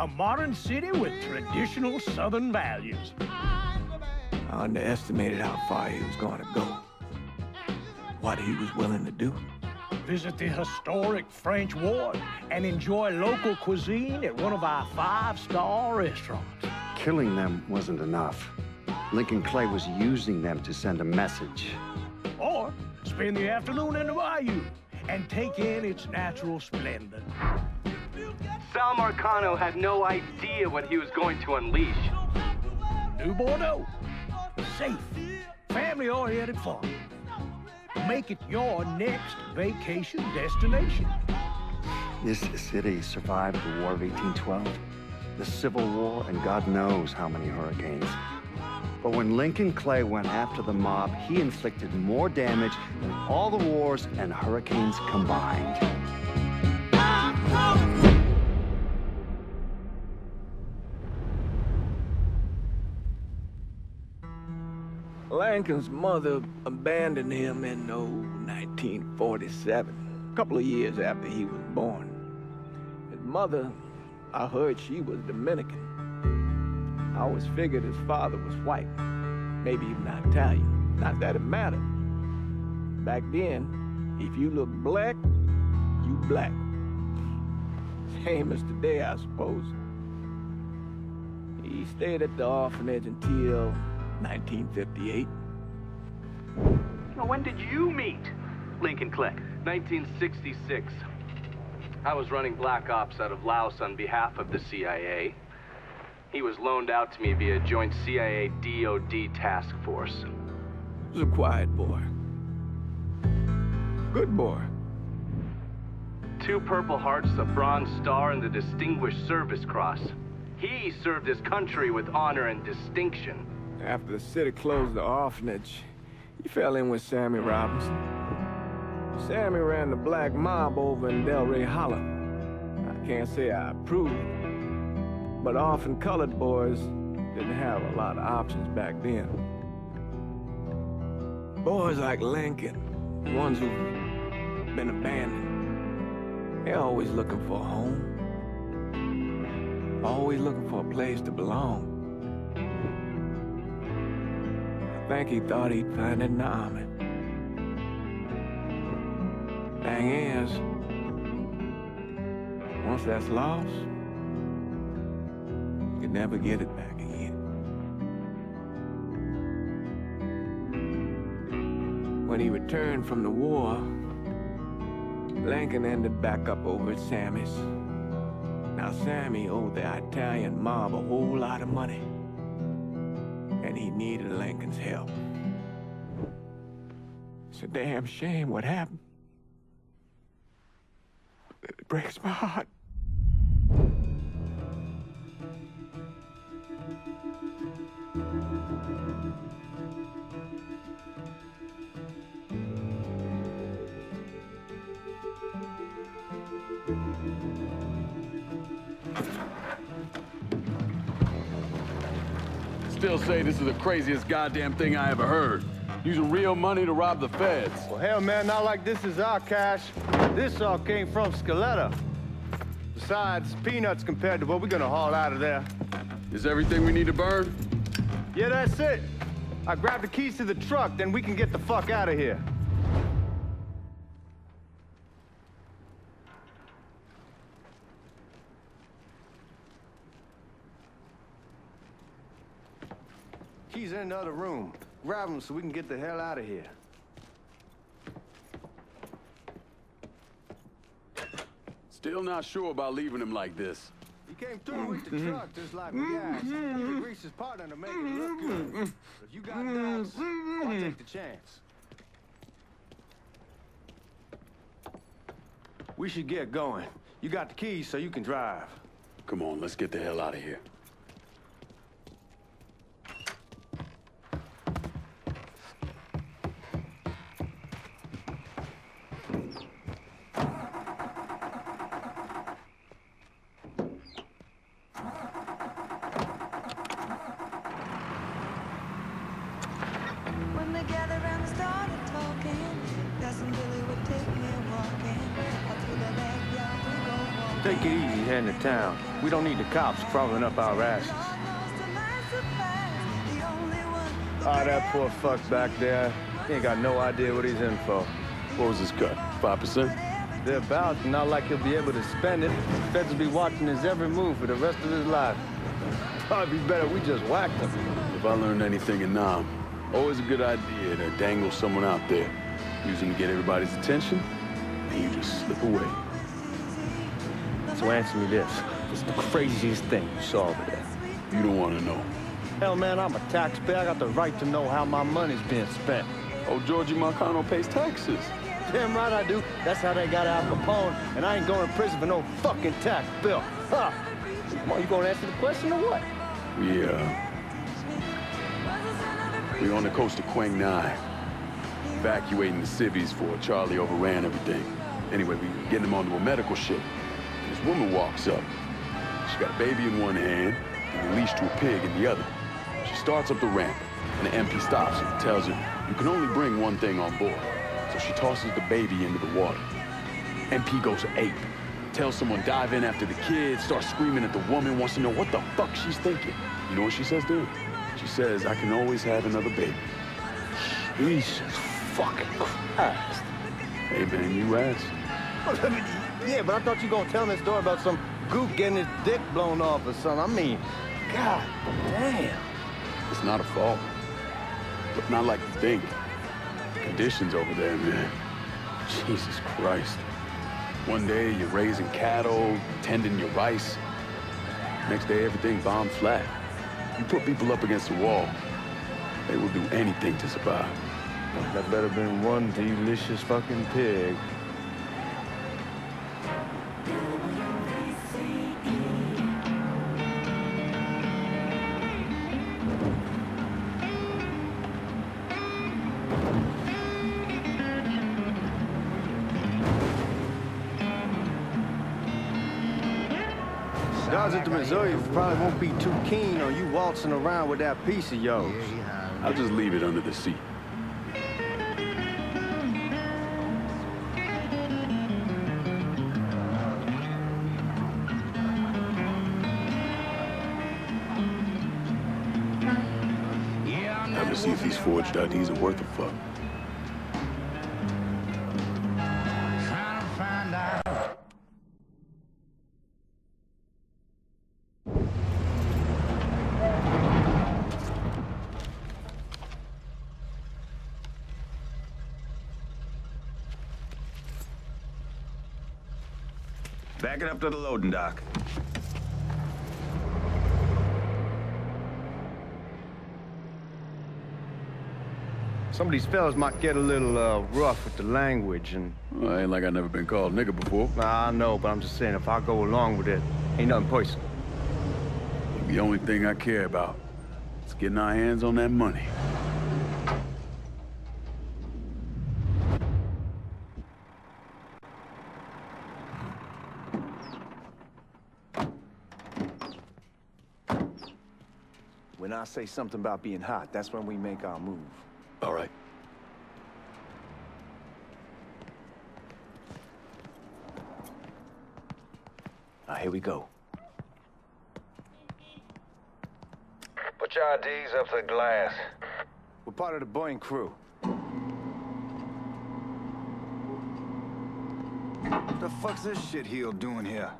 A modern city with traditional Southern values. I underestimated how far he was going to go. What he was willing to do. Visit the historic French Ward and enjoy local cuisine at one of our 5-star restaurants. Killing them wasn't enough. Lincoln Clay was using them to send a message. Or spend the afternoon in the bayou and take in its natural splendor. Sal Marcano had no idea what he was going to unleash. New Bordeaux. Safe, family-oriented fun. Make it your next vacation destination. This city survived the War of 1812, the Civil War, and God knows how many hurricanes. But when Lincoln Clay went after the mob, he inflicted more damage than all the wars and hurricanes combined. Lincoln's mother abandoned him in 1947, a couple of years after he was born. His mother, I heard she was Dominican. I always figured his father was white, maybe even Italian. Not that it mattered. Back then, if you look black, you black. Same as today, I suppose. He stayed at the orphanage until 1958. Now, when did you meet Lincoln Clay? 1966. I was running Black Ops out of Laos on behalf of the CIA. He was loaned out to me via joint CIA-DOD task force. He was a quiet boy. Good boy. 2 Purple Hearts, a Bronze Star, and the Distinguished Service Cross. He served his country with honor and distinction. After the city closed the orphanage, he fell in with Sammy Robinson. Sammy ran the black mob over in Delray Hollow. I can't say I approved, but orphan colored boys didn't have a lot of options back then. Boys like Lincoln, ones who've been abandoned, they're always looking for a home. Always looking for a place to belong. I think he thought he'd find it in the army. Thing is, once that's lost, you can never get it back again. When he returned from the war, Lincoln ended back up over at Sammy's. Now, Sammy owed the Italian mob a whole lot of money, and he needed Lincoln's help. It's a damn shame what happened. It breaks my heart. Still say this is the craziest goddamn thing I ever heard. Using real money to rob the feds. Well, hell, man, not like this is our cash. This all came from Scaletta. Besides, peanuts compared to what we're gonna haul out of there. Is everything we need to burn? Yeah, that's it. I grabbed the keys to the truck, then we can get the fuck out of here. Keys in another room. Grab them so we can get the hell out of here. Still not sure about leaving him like this. He came through with the truck just like we asked. He could grease his partner to make it look good. If you got doubts, I'll take the chance. We should get going. You got the keys so you can drive. Come on, let's get the hell out of here. When they gathered around and started talking, Cousin Billy would take me walking. Out through the backyard we go walking. Take it easy heading to town. We don't need the cops crawling up our asses. That poor fuck back there. He ain't got no idea what he's in for. What was his cut? 5%? Thereabouts, not like he'll be able to spend it. Feds will be watching his every move for the rest of his life. Probably be better we just whacked him. If I learned anything in Nam, always a good idea to dangle someone out there. Use them to get everybody's attention, and you just slip away. So answer me this. What's the craziest thing you saw over there? You don't want to know. Hell, man, I'm a taxpayer. I got the right to know how my money's being spent. Oh, Georgie Marcano pays taxes. Damn right I do. That's how they got Al Capone, and I ain't going to prison for no fucking tax bill. Huh? Come on, you gonna answer the question or what? We're on the coast of Quang Nai, evacuating the civvies for Charlie overran everything. Anyway, we getting them onto a medical ship. This woman walks up. She got a baby in one hand and a leash to a pig in the other. She starts up the ramp, and the MP stops her and tells her, you can only bring one thing on board. So she tosses the baby into the water. MP goes ape. Tells someone dive in after the kid, starts screaming at the woman, wants to know what the fuck she's thinking. You know what she says to him? She says, I can always have another baby. Jesus fucking Christ. Hey, man, you asked. Yeah, but I thought you were gonna tell me a story about some gook getting his dick blown off or something. I mean, god damn. It's not a fault. But not like you think. Conditions over there, man. Jesus Christ. One day, you're raising cattle, tending your rice. Next day, everything bombed flat. You put people up against the wall, they will do anything to survive. That better been one delicious fucking pig. Guys at the Missouri probably won't be too keen on you waltzing around with that piece of yours. I'll just leave it under the seat. Time to see if these forged IDs are worth a fuck. Back it up to the loading dock. Some of these fellas might get a little rough with the language and... Well, ain't like I never been called nigga before. Nah, I know, but I'm just saying if I go along with it, ain't nothing personal. The only thing I care about is getting our hands on that money. When I say something about being hot, that's when we make our move. All right. Now, here we go. Put your IDs up to the glass. We're part of the Boeing crew. What the fuck's this shitheel doing here?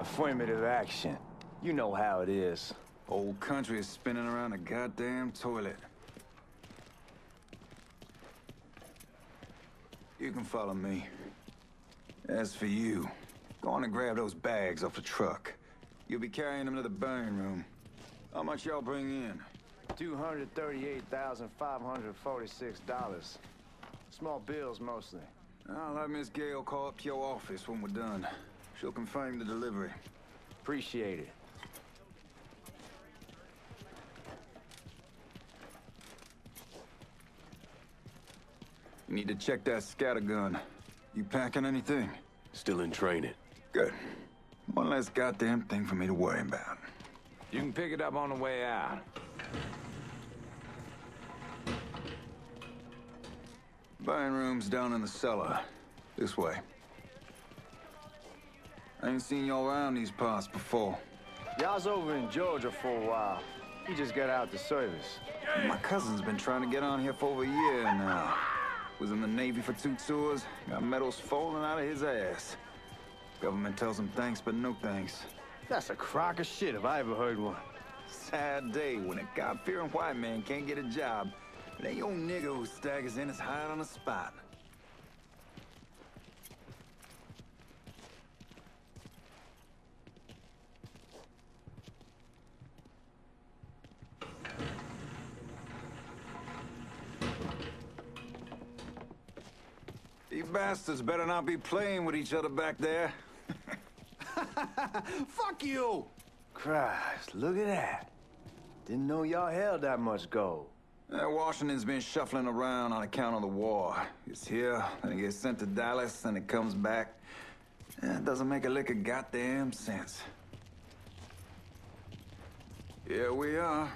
Affirmative action. You know how it is. Whole country is spinning around a goddamn toilet. You can follow me. As for you, go on and grab those bags off the truck. You'll be carrying them to the burn room. How much y'all bring in? $238,546. Small bills, mostly. I'll have Miss Gale call up to your office when we're done. She'll confirm the delivery. Appreciate it. You need to check that scattergun. You packing anything? Still in training. Good. One less goddamn thing for me to worry about. You can pick it up on the way out. Burn room's down in the cellar. This way. I ain't seen y'all around these parts before. Y'all's over in Georgia for a while. He just got out the service. My cousin's been trying to get on here for over a year now. Was in the Navy for 2 tours, got medals falling out of his ass. Government tells him thanks, but no thanks. That's a crock of shit if I ever heard one. Sad day when a God-fearing white man can't get a job. It ain't your nigga who staggers in his hide on the spot. You bastards better not be playing with each other back there. Fuck you! Christ, look at that. Didn't know y'all held that much gold. Washington's been shuffling around on account of the war. It's here, then it gets sent to Dallas, then it comes back. It doesn't make a lick of goddamn sense. Here we are.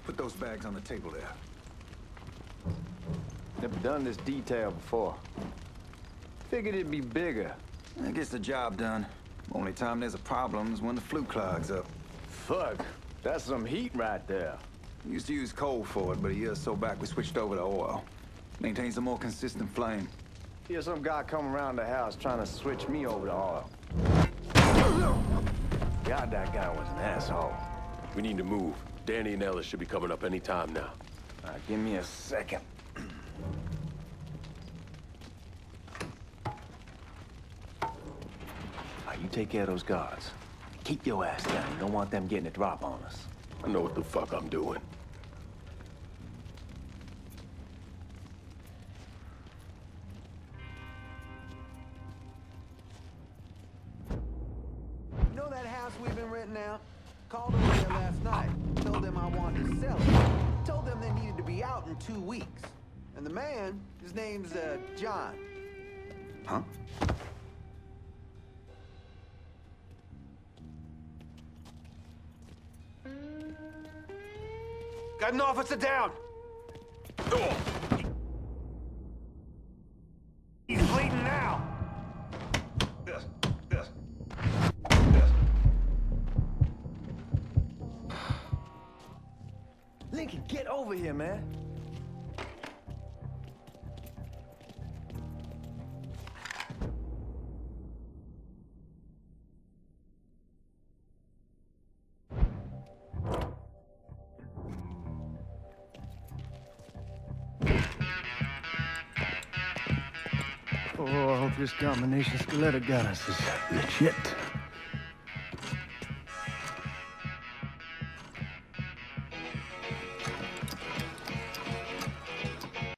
Put those bags on the table there. Never done this detail before. Figured it'd be bigger. That gets the job done. Only time there's a problem is when the flue clogs up. Fuck, that's some heat right there. We used to use coal for it, but a year or so back we switched over to oil. Maintains a more consistent flame. Here's some guy coming around the house trying to switch me over to oil. God, that guy was an asshole. We need to move. Danny and Ellis should be coming up any time now. Give me a second. You take care of those guards. Keep your ass down. You don't want them getting a drop on us. I know what the fuck I'm doing. You know that house we've been renting out? Called over there last night. Told them I wanted to sell it. Told them they needed to be out in 2 weeks. And the man, his name's, John. Huh? Got an officer down! He's bleeding now! This. Lincoln, get over here, man. Oh, I hope this combination Scaletta got us is legit.